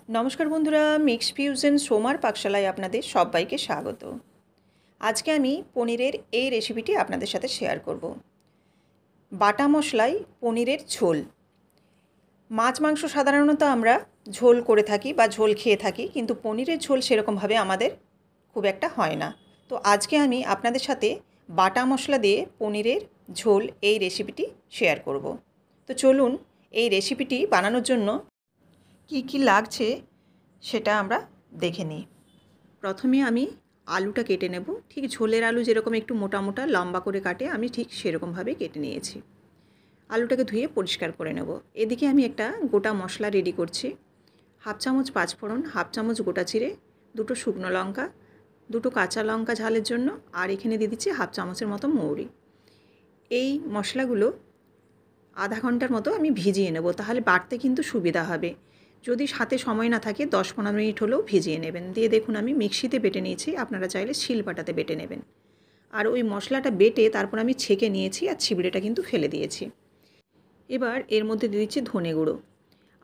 নমস্কার বন্ধুরা, mix fusion সোমার পাকশালায় আপনাদের সবাইকে স্বাগত। আজকে আমি পনিরের এই রেসিপিটি আপনাদের সাথে শেয়ার করব। বাটা মশলায় পনিরের ঝোল। মাছ মাংস সাধারণত আমরা ঝোল করে থাকি বা ঝোল খেয়ে থাকি, কিন্তু পনিরের ঝোল সেরকমভাবে আমাদের খুব একটা হয় না। তো আজকে আমি আপনাদের সাথে বাটা মশলা দিয়ে পনিরের ঝোল এই রেসিপিটি শেয়ার করব। তো চলুন এই রেসিপিটি বানানোর জন্য কি কি লাগছে সেটা আমরা দেখে নিই। প্রথমে আমি আলুটা কেটে নেব। ঠিক ঝোলের আলু যেরকম একটু মোটা মোটা লম্বা করে কাটে, আমি ঠিক সেরকমভাবে কেটে নিয়েছি। আলুটাকে ধুয়ে পরিষ্কার করে নেব। এদিকে আমি একটা গোটা মশলা রেডি করছি। 1/2 চামচ পাঁচফোড়ন, 1/2 চামচ গোটা জিরে, 2টো শুকনো লঙ্কা, 2টো কাঁচা লঙ্কা ঝালের জন্য, আর এখানে দিয়ে দিচ্ছি 1/2 চামচের মতো মৌরি। এই মশলাগুলো আধা ঘন্টার মতো আমি ভিজিয়ে নেব, তাহলে বাটতে কিন্তু সুবিধা হবে। যদি সাথে সময় না থাকে 10-15 মিনিট হলেও ভিজিয়ে নেবেন। দিয়ে দেখুন আমি মিক্সিতে বেটে নিয়েছি, আপনারা চাইলে শিলপাটাতে বেটে নেবেন। আর ওই মশলাটা বেটে তারপর আমি ছেঁকে নিয়েছি, আর ছিবড়েটা কিন্তু ফেলে দিয়েছি। এবার এর মধ্যে দিয়ে দিচ্ছি ধনে গুঁড়ো,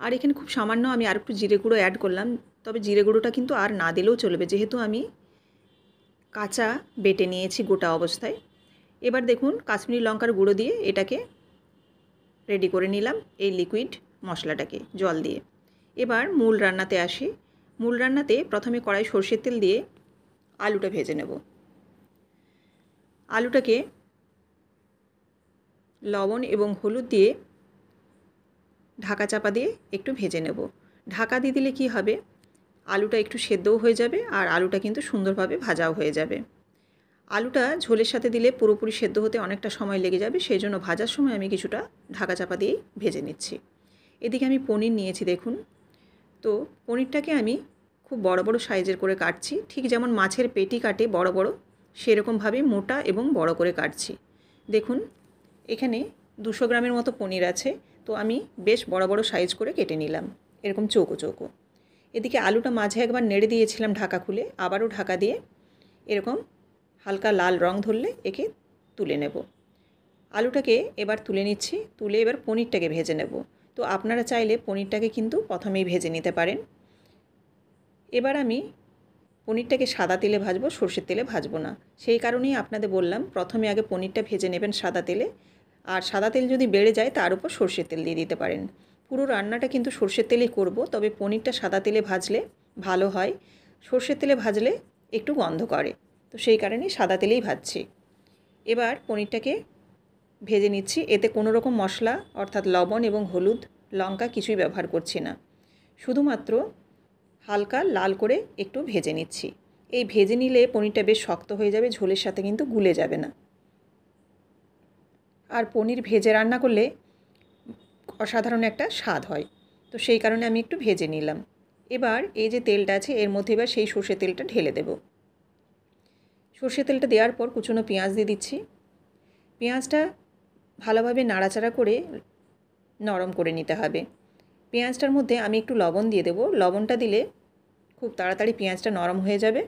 আর এখানে খুব সামান্য আমি আর একটু জিরে গুঁড়ো অ্যাড করলাম। তবে জিরে গুঁড়োটা কিন্তু আর না দিলেও চলবে, যেহেতু আমি কাঁচা বেটে নিয়েছি গোটা অবস্থায়। এবার দেখুন কাশ্মীরি লঙ্কার গুঁড়ো দিয়ে এটাকে রেডি করে নিলাম, এই লিকুইড মশলাটাকে জল দিয়ে। এবার মূল রান্নাতে আসি। মূল রান্নাতে প্রথমে কড়াই সরষের তেল দিয়ে আলুটা ভেজে নেব। আলুটাকে লবণ এবং হলুদ দিয়ে ঢাকা চাপা দিয়ে একটু ভেজে নেব। ঢাকা দিয়ে দিলে কি হবে, আলুটা একটু সেদ্ধও হয়ে যাবে আর আলুটা কিন্তু সুন্দরভাবে ভাজাও হয়ে যাবে। আলুটা ঝোলের সাথে দিলে পুরোপুরি সেদ্ধ হতে অনেকটা সময় লেগে যাবে, সেই জন্য ভাজার সময় আমি কিছুটা ঢাকা চাপা দিয়েই ভেজে নিচ্ছি। এদিকে আমি পনির নিয়েছি দেখুন। তো পনিরটাকে আমি খুব বড় বড় সাইজের করে কাটছি, ঠিক যেমন মাছের পেটি কাটে বড় বড়, সেরকমভাবে মোটা এবং বড় করে কাটছি। দেখুন এখানে 200 গ্রামের মতো পনির আছে, তো আমি বেশ বড় বড় সাইজ করে কেটে নিলাম, এরকম চৌকো চৌকো। এদিকে আলুটা মাঝে একবার নেড়ে দিয়েছিলাম ঢাকা খুলে, আবারও ঢাকা দিয়ে এরকম হালকা লাল রং ধরলে একে তুলে নেব। আলুটাকে এবার তুলে নিচ্ছি, তুলে এবার পনিরটাকে ভেজে নেব। তো আপনারা চাইলে পনিরটাকে কিন্তু প্রথমেই ভেজে নিতে পারেন। এবার আমি পনিরটাকে সাদা তেলে ভাজবো, সর্ষের তেলে ভাজবো না। সেই কারণেই আপনাদের বললাম প্রথমে আগে পনিরটা ভেজে নেবেন সাদা তেলে, আর সাদা তেল যদি বেড়ে যায় তার উপর সর্ষের তেল দিয়ে দিতে পারেন। পুরো রান্নাটা কিন্তু সর্ষের তেলেই করব, তবে পনিরটা সাদা তেলে ভাজলে ভালো হয়। সর্ষের তেলে ভাজলে একটু গন্ধ করে, তো সেই কারণেই সাদা তেলেই ভাজছি। এবার পনিরটাকে ভেজে নিচ্ছি। এতে কোনো রকম মশলা অর্থাৎ লবণ এবং হলুদ লঙ্কা কিছুই ব্যবহার করছি না, শুধুমাত্র হালকা লাল করে একটু ভেজে নিচ্ছি। এই ভেজে নিলে পনিরটা বেশ শক্ত হয়ে যাবে, ঝোলের সাথে কিন্তু গুলে যাবে না। আর পনির ভেজে রান্না করলে অসাধারণ একটা স্বাদ হয়, তো সেই কারণে আমি একটু ভেজে নিলাম। এবার এই যে তেলটা আছে এর মধ্যে এবার সেই সর্ষে তেলটা ঢেলে দেব। সর্ষে তেলটা দেওয়ার পর কুচনো পেঁয়াজ দিয়ে দিচ্ছি। পেঁয়াজটা ভালোভাবে নাড়াচাড়া করে নরম করে নিতে হবে। পেঁয়াজটার মধ্যে আমি একটু লবণ দিয়ে দেব। লবণটা দিলে খুব তাড়াতাড়ি পেঁয়াজটা নরম হয়ে যাবে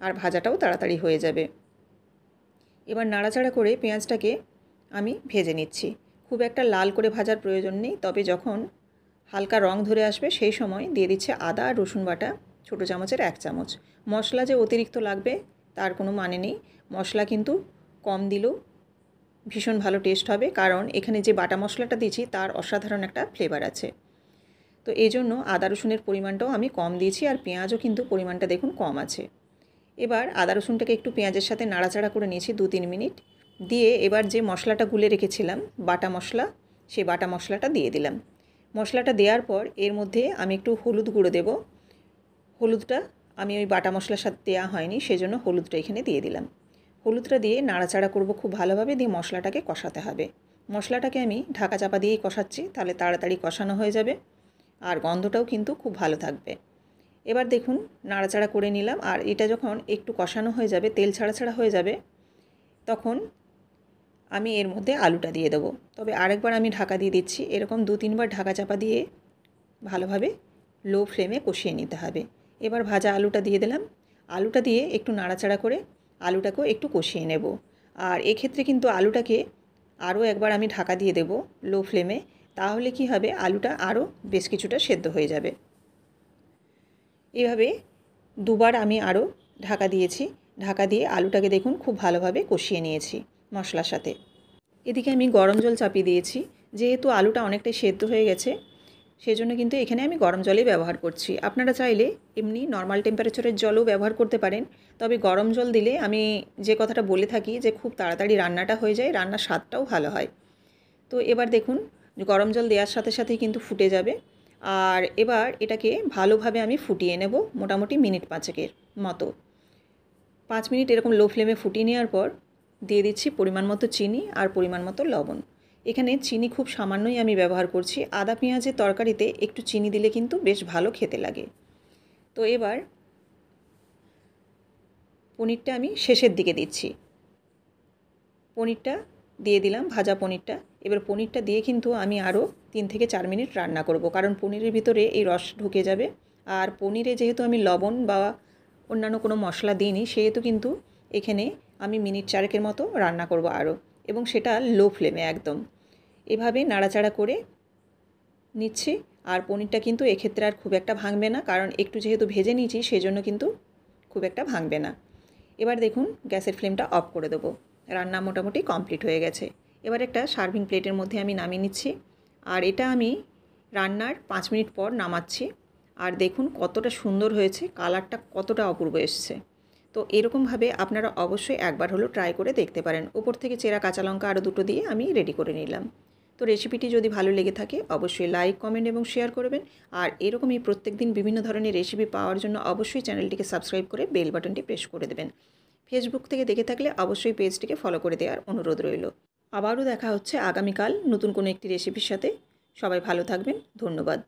আর ভাজাটাও তাড়াতাড়ি হয়ে যাবে। এবার নাড়াচাড়া করে পেঁয়াজটাকে আমি ভেজে নিচ্ছি। খুব একটা লাল করে ভাজার প্রয়োজন নেই, তবে যখন হালকা রং ধরে আসবে সেই সময় দিয়ে দিচ্ছে আদা আর রসুন বাটা ছোটো চামচের 1 চামচ। মশলা যে অতিরিক্ত লাগবে তার কোনো মানে নেই, মশলা কিন্তু কম দিলেও ভীষণ ভালো টেস্ট হবে, কারণ এখানে যে বাটা মশলাটা দিয়েছি তার অসাধারণ একটা ফ্লেভার আছে। তো এই জন্য আদা রসুনের পরিমাণটাও আমি কম দিয়েছি, আর পেঁয়াজও কিন্তু পরিমাণটা দেখুন কম আছে। এবার আদা রসুনটাকে একটু পেঁয়াজের সাথে নাড়াচাড়া করে নিয়েছি 2-3 মিনিট। দিয়ে এবার যে মশলাটা গুলে রেখেছিলাম বাটা মশলা, সেই বাটা মশলাটা দিয়ে দিলাম। মশলাটা দেওয়ার পর এর মধ্যে আমি একটু হলুদ গুঁড়ো দেব। হলুদটা আমি ওই বাটা মশলার সাথে দেওয়া হয়নি, সেজন্য হলুদটা এখানে দিয়ে দিলাম। হলুদটা দিয়ে নাড়াচাড়া করব খুব ভালোভাবে, দিয়ে মশলাটাকে কষাতে হবে। মশলাটাকে আমি ঢাকা চাপা দিয়েই কষাচ্ছি, তাহলে তাড়াতাড়ি কষানো হয়ে যাবে আর গন্ধটাও কিন্তু খুব ভালো থাকবে। এবার দেখুন নাড়াচাড়া করে নিলাম, আর এটা যখন একটু কষানো হয়ে যাবে, তেল ছাড়া ছাড়া হয়ে যাবে, তখন আমি এর মধ্যে আলুটা দিয়ে দেবো। তবে আরেকবার আমি ঢাকা দিয়ে দিচ্ছি। এরকম 2-3 বার ঢাকা চাপা দিয়ে ভালোভাবে লো ফ্লেমে কষিয়ে নিতে হবে। এবার ভাজা আলুটা দিয়ে দিলাম। আলুটা দিয়ে একটু নাড়াচাড়া করে আলুটাকেও একটু কষিয়ে নেব। আর এক্ষেত্রে কিন্তু আলুটাকে আরও একবার আমি ঢাকা দিয়ে দেব লো ফ্লেমে, তাহলে কি হবে, আলুটা আরও বেশ কিছুটা সেদ্ধ হয়ে যাবে। এইভাবে দুবার আমি আরও ঢাকা দিয়েছি। ঢাকা দিয়ে আলুটাকে দেখুন খুব ভালোভাবে কষিয়ে নিয়েছি মশলার সাথে। এদিকে আমি গরম জল চাপিয়ে দিয়েছি। যেহেতু আলুটা অনেকটাই সেদ্ধ হয়ে গেছে, সেজন্য কিন্তু এখানে আমি গরম জলই ব্যবহার করছি। আপনারা চাইলে এমনি নর্মাল টেম্পারেচারের জলও ব্যবহার করতে পারেন। তবে গরম জল দিলে আমি যে কথাটা বলে থাকি যে খুব তাড়াতাড়ি রান্নাটা হয়ে যায়, রান্নার স্বাদটাও ভালো হয়। তো এবার দেখুন গরম জল দেওয়ার সাথে সাথেই কিন্তু ফুটে যাবে। আর এবার এটাকে ভালোভাবে আমি ফুটিয়ে নেব মোটামুটি মিনিট 5 মতো। 5 মিনিট এরকম লো ফ্লেমে ফুটিয়ে নেওয়ার পর দিয়ে দিচ্ছি পরিমাণ মতো চিনি আর পরিমাণ মতো লবণ। এখানে চিনি খুব সামান্যই আমি ব্যবহার করছি। আদা পেঁয়াজের তরকারিতে একটু চিনি দিলে কিন্তু বেশ ভালো খেতে লাগে। তো এবার পনিরটা আমি শেষের দিকে দিচ্ছি। পনিরটা দিয়ে দিলাম, ভাজা পনিরটা। এবার পনিরটা দিয়ে কিন্তু আমি আরও 3 থেকে 4 মিনিট রান্না করব, কারণ পনিরের ভিতরে এই রস ঢুকে যাবে। আর পনিরে যেহেতু আমি লবণ বা অন্যান্য কোনো মশলা দিইনি, সেহেতু কিন্তু এখানে আমি মিনিট 4 মতো রান্না করব আরও, এবং সেটা লো ফ্লেমে একদম। এভাবে নাড়াচাড়া করে নিচ্ছি। আর পনিরটা কিন্তু এক্ষেত্রে আর খুব একটা ভাঙবে না, কারণ একটু যেহেতু ভেজে নিয়েছি সেজন্য কিন্তু খুব একটা ভাঙবে না। এবার দেখুন গ্যাসের ফ্লেমটা অফ করে দেবো। রান্না মোটামুটি কমপ্লিট হয়ে গেছে। এবার একটা সার্ভিং প্লেটের মধ্যে আমি নামিয়ে নিচ্ছি। আর এটা আমি রান্নার 5 মিনিট পর নামাচ্ছি। আর দেখুন কতটা সুন্দর হয়েছে, কালারটা কতটা অপূর্ব এসছে। তো এরকমভাবে আপনারা অবশ্যই একবার হলেও ট্রাই করে দেখতে পারেন। ওপর থেকে চেরা কাঁচা লঙ্কা আরও 2টো দিয়ে আমি রেডি করে নিলাম। তো রেসিপিটি যদি ভালো লেগে থাকে অবশ্যই লাইক, কমেন্ট এবং শেয়ার করবেন। আর এরকমই প্রত্যেকদিন বিভিন্ন ধরনের রেসিপি পাওয়ার জন্য অবশ্যই চ্যানেলটিকে সাবস্ক্রাইব করে বেল বাটনটি প্রেস করে দেবেন। ফেসবুক থেকে দেখে থাকলে অবশ্যই পেজটিকে ফলো করে দেওয়ার অনুরোধ রইল। আবারও দেখা হচ্ছে আগামীকাল নতুন কোনো একটি রেসিপির সাথে। সবাই ভালো থাকবেন। ধন্যবাদ।